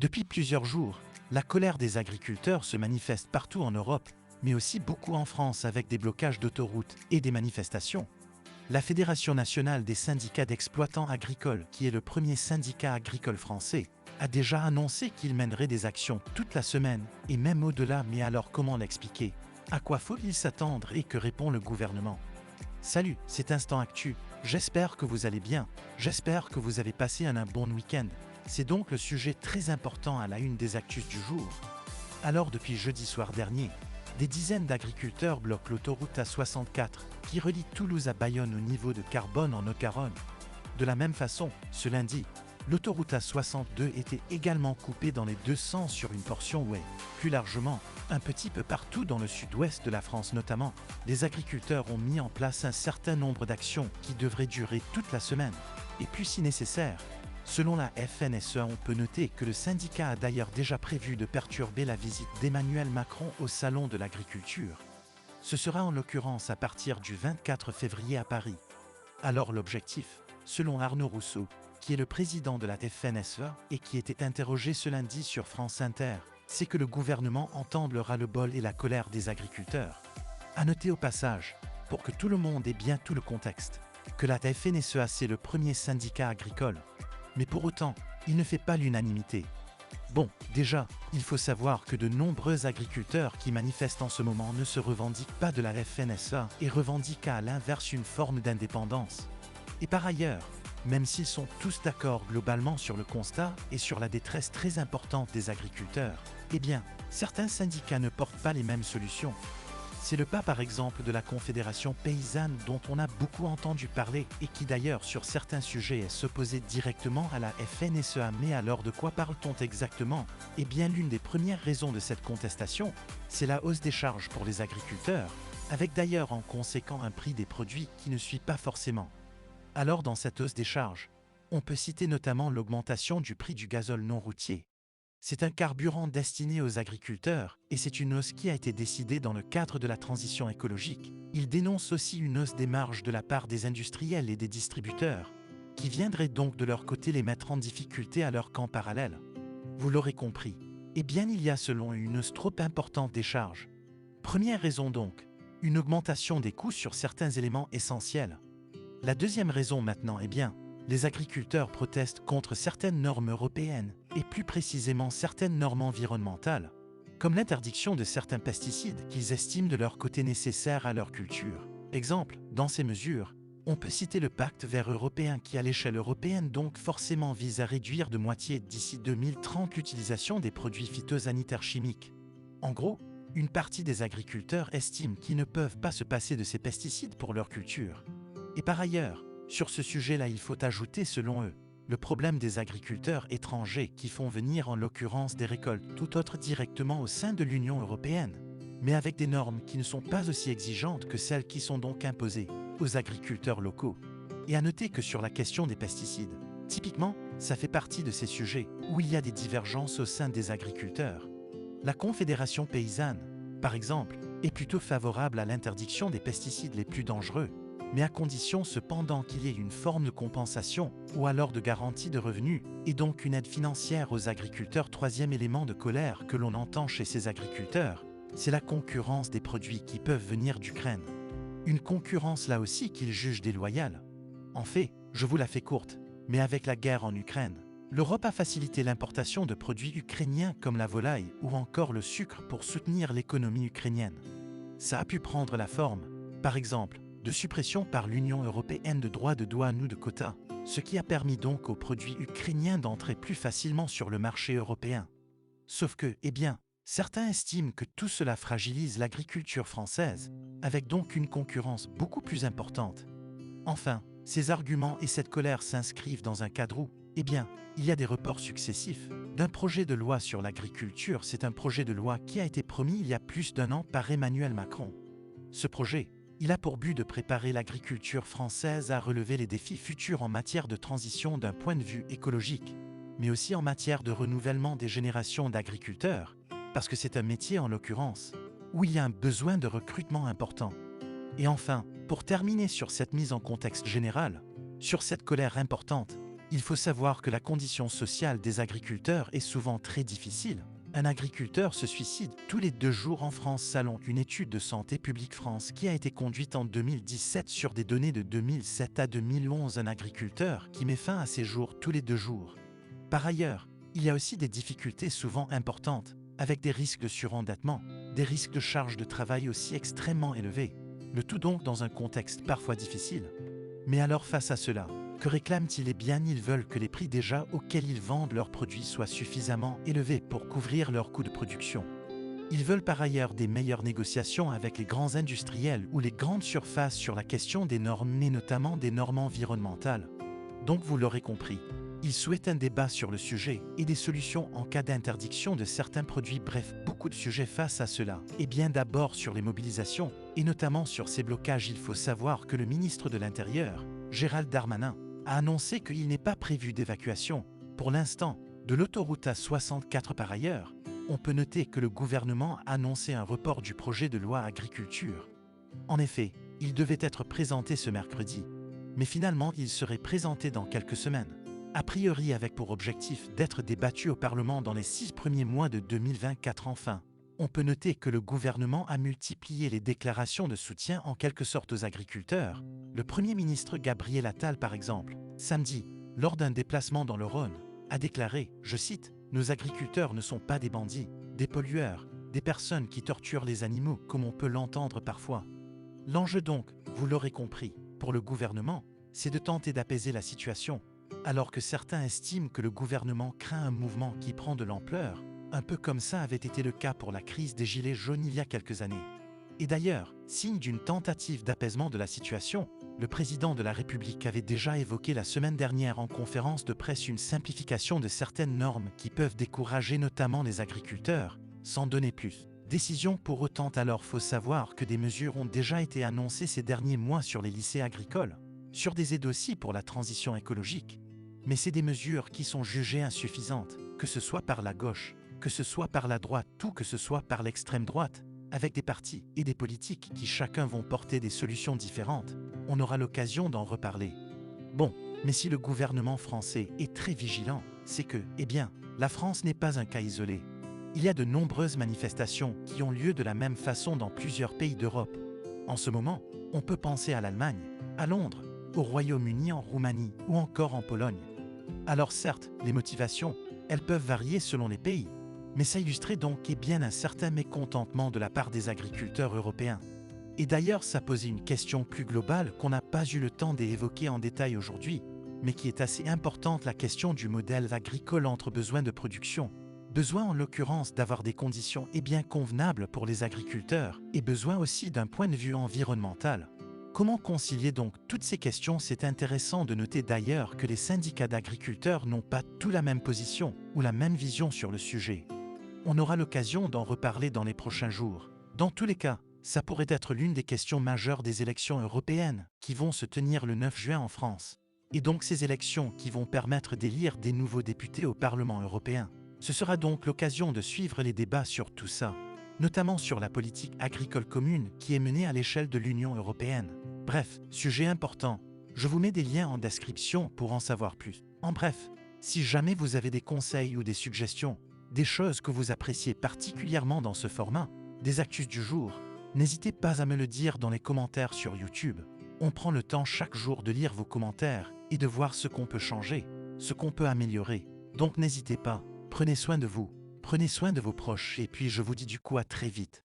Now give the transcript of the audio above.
Depuis plusieurs jours, la colère des agriculteurs se manifeste partout en Europe, mais aussi beaucoup en France avec des blocages d'autoroutes et des manifestations. La Fédération nationale des syndicats d'exploitants agricoles, qui est le premier syndicat agricole français, a déjà annoncé qu'il mènerait des actions toute la semaine et même au-delà. Mais alors comment l'expliquer? À quoi faut-il s'attendre et que répond le gouvernement? Salut, c'est Instant Actu, j'espère que vous allez bien, j'espère que vous avez passé un bon week-end. C'est donc le sujet très important à la une des actus du jour. Alors depuis jeudi soir dernier, des dizaines d'agriculteurs bloquent l'autoroute A64 qui relie Toulouse à Bayonne au niveau de Carbone en Haute-Garonne. De la même façon, ce lundi, l'autoroute A62 était également coupée dans les deux sens sur une portion ouest. Plus largement, un petit peu partout dans le sud-ouest de la France notamment, les agriculteurs ont mis en place un certain nombre d'actions qui devraient durer toute la semaine. Et puis si nécessaire, selon la FNSEA, on peut noter que le syndicat a d'ailleurs déjà prévu de perturber la visite d'Emmanuel Macron au Salon de l'Agriculture. Ce sera en l'occurrence à partir du 24 février à Paris. Alors l'objectif, selon Arnaud Rousseau, qui est le président de la FNSEA et qui était interrogé ce lundi sur France Inter, c'est que le gouvernement entende le ras-le-bol et la colère des agriculteurs. À noter au passage, pour que tout le monde ait bien tout le contexte, que la FNSEA c'est le premier syndicat agricole. Mais pour autant, il ne fait pas l'unanimité. Bon, déjà, il faut savoir que de nombreux agriculteurs qui manifestent en ce moment ne se revendiquent pas de la FNSEA et revendiquent à l'inverse une forme d'indépendance. Et par ailleurs, même s'ils sont tous d'accord globalement sur le constat et sur la détresse très importante des agriculteurs, eh bien, certains syndicats ne portent pas les mêmes solutions. C'est le cas par exemple de la Confédération paysanne dont on a beaucoup entendu parler et qui d'ailleurs sur certains sujets s'opposait directement à la FNSEA. Mais alors de quoi parle-t-on exactement? Eh bien l'une des premières raisons de cette contestation, c'est la hausse des charges pour les agriculteurs, avec d'ailleurs en conséquent un prix des produits qui ne suit pas forcément. Alors dans cette hausse des charges, on peut citer notamment l'augmentation du prix du gazole non routier. C'est un carburant destiné aux agriculteurs et c'est une hausse qui a été décidée dans le cadre de la transition écologique. Il dénonce aussi une hausse des marges de la part des industriels et des distributeurs, qui viendraient donc de leur côté les mettre en difficulté à leur camp parallèle. Vous l'aurez compris, eh bien il y a selon eux une hausse trop importante des charges. Première raison donc, une augmentation des coûts sur certains éléments essentiels. La deuxième raison maintenant, eh bien, les agriculteurs protestent contre certaines normes européennes, et plus précisément certaines normes environnementales, comme l'interdiction de certains pesticides qu'ils estiment de leur côté nécessaires à leur culture. Exemple, dans ces mesures, on peut citer le pacte vert européen qui à l'échelle européenne donc forcément vise à réduire de moitié d'ici 2030 l'utilisation des produits phytosanitaires chimiques. En gros, une partie des agriculteurs estiment qu'ils ne peuvent pas se passer de ces pesticides pour leur culture. Et par ailleurs, sur ce sujet-là, il faut ajouter, selon eux, le problème des agriculteurs étrangers qui font venir en l'occurrence des récoltes tout autres directement au sein de l'Union européenne, mais avec des normes qui ne sont pas aussi exigeantes que celles qui sont donc imposées aux agriculteurs locaux. Et à noter que sur la question des pesticides, typiquement, ça fait partie de ces sujets où il y a des divergences au sein des agriculteurs. La Confédération paysanne, par exemple, est plutôt favorable à l'interdiction des pesticides les plus dangereux, mais à condition cependant qu'il y ait une forme de compensation ou alors de garantie de revenus et donc une aide financière aux agriculteurs. Troisième élément de colère que l'on entend chez ces agriculteurs, c'est la concurrence des produits qui peuvent venir d'Ukraine. Une concurrence là aussi qu'ils jugent déloyale. En fait, je vous la fais courte, mais avec la guerre en Ukraine, l'Europe a facilité l'importation de produits ukrainiens comme la volaille ou encore le sucre pour soutenir l'économie ukrainienne. Ça a pu prendre la forme, par exemple, de suppression par l'Union européenne de droits de douane ou de quotas, ce qui a permis donc aux produits ukrainiens d'entrer plus facilement sur le marché européen. Sauf que, eh bien, certains estiment que tout cela fragilise l'agriculture française, avec donc une concurrence beaucoup plus importante. Enfin, ces arguments et cette colère s'inscrivent dans un cadre où, eh bien, il y a des reports successifs d'un projet de loi sur l'agriculture. C'est un projet de loi qui a été promis il y a plus d'un an par Emmanuel Macron. Ce projet, il a pour but de préparer l'agriculture française à relever les défis futurs en matière de transition d'un point de vue écologique, mais aussi en matière de renouvellement des générations d'agriculteurs, parce que c'est un métier en l'occurrence, où il y a un besoin de recrutement important. Et enfin, pour terminer sur cette mise en contexte général, sur cette colère importante, Il faut savoir que la condition sociale des agriculteurs est souvent très difficile. Un agriculteur se suicide tous les 2 jours en France selon une étude de Santé publique France qui a été conduite en 2017 sur des données de 2007 à 2011. Un agriculteur qui met fin à ses jours tous les 2 jours. Par ailleurs, il y a aussi des difficultés souvent importantes, avec des risques de surendettement, des risques de charges de travail aussi extrêmement élevés. Le tout donc dans un contexte parfois difficile. Mais alors face à cela, que réclament-ils? Eh bien, ils veulent que les prix déjà auxquels ils vendent leurs produits soient suffisamment élevés pour couvrir leurs coûts de production. Ils veulent par ailleurs des meilleures négociations avec les grands industriels ou les grandes surfaces sur la question des normes, mais notamment des normes environnementales. Donc vous l'aurez compris, ils souhaitent un débat sur le sujet et des solutions en cas d'interdiction de certains produits. Bref, beaucoup de sujets face à cela. Et bien d'abord sur les mobilisations, et notamment sur ces blocages. Il faut savoir que le ministre de l'Intérieur, Gérald Darmanin, a annoncé qu'il n'est pas prévu d'évacuation, pour l'instant, de l'autoroute A64. Par ailleurs, on peut noter que le gouvernement a annoncé un report du projet de loi agriculture. En effet, il devait être présenté ce mercredi, mais finalement il serait présenté dans quelques semaines, a priori avec pour objectif d'être débattu au Parlement dans les 6 premiers mois de 2024. Enfin, on peut noter que le gouvernement a multiplié les déclarations de soutien en quelque sorte aux agriculteurs. Le Premier ministre Gabriel Attal, par exemple, samedi, lors d'un déplacement dans le Rhône, a déclaré, je cite, « Nos agriculteurs ne sont pas des bandits, des pollueurs, des personnes qui torturent les animaux comme on peut l'entendre parfois. » L'enjeu donc, vous l'aurez compris, pour le gouvernement, c'est de tenter d'apaiser la situation, alors que certains estiment que le gouvernement craint un mouvement qui prend de l'ampleur, un peu comme ça avait été le cas pour la crise des Gilets jaunes il y a quelques années. Et d'ailleurs, signe d'une tentative d'apaisement de la situation, le président de la République avait déjà évoqué la semaine dernière en conférence de presse une simplification de certaines normes qui peuvent décourager notamment les agriculteurs, sans donner plus. Décision pour autant. Alors faut savoir que des mesures ont déjà été annoncées ces derniers mois sur les lycées agricoles, sur des aides aussi pour la transition écologique. Mais c'est des mesures qui sont jugées insuffisantes, que ce soit par la gauche, que ce soit par la droite ou que ce soit par l'extrême droite, avec des partis et des politiques qui chacun vont porter des solutions différentes. On aura l'occasion d'en reparler. Bon, mais si le gouvernement français est très vigilant, c'est que, eh bien, la France n'est pas un cas isolé. Il y a de nombreuses manifestations qui ont lieu de la même façon dans plusieurs pays d'Europe. En ce moment, on peut penser à l'Allemagne, à Londres, au Royaume-Uni, en Roumanie ou encore en Pologne. Alors certes, les motivations, elles peuvent varier selon les pays, mais ça illustrait donc bien un certain mécontentement de la part des agriculteurs européens. Et d'ailleurs, ça posait une question plus globale qu'on n'a pas eu le temps d'évoquer en détail aujourd'hui, mais qui est assez importante, la question du modèle agricole entre besoin de production, besoin en l'occurrence d'avoir des conditions bien convenables pour les agriculteurs, et besoin aussi d'un point de vue environnemental. Comment concilier donc toutes ces questions? C'est intéressant de noter d'ailleurs que les syndicats d'agriculteurs n'ont pas tous la même position ou la même vision sur le sujet. On aura l'occasion d'en reparler dans les prochains jours. Dans tous les cas, ça pourrait être l'une des questions majeures des élections européennes qui vont se tenir le 9 juin en France. Et donc ces élections qui vont permettre d'élire des nouveaux députés au Parlement européen. Ce sera donc l'occasion de suivre les débats sur tout ça, notamment sur la politique agricole commune qui est menée à l'échelle de l'Union européenne. Bref, sujet important. Je vous mets des liens en description pour en savoir plus. En bref, si jamais vous avez des conseils ou des suggestions, des choses que vous appréciez particulièrement dans ce format, des actus du jour, n'hésitez pas à me le dire dans les commentaires sur YouTube. On prend le temps chaque jour de lire vos commentaires et de voir ce qu'on peut changer, ce qu'on peut améliorer. Donc n'hésitez pas, prenez soin de vous, prenez soin de vos proches et puis je vous dis du coup à très vite.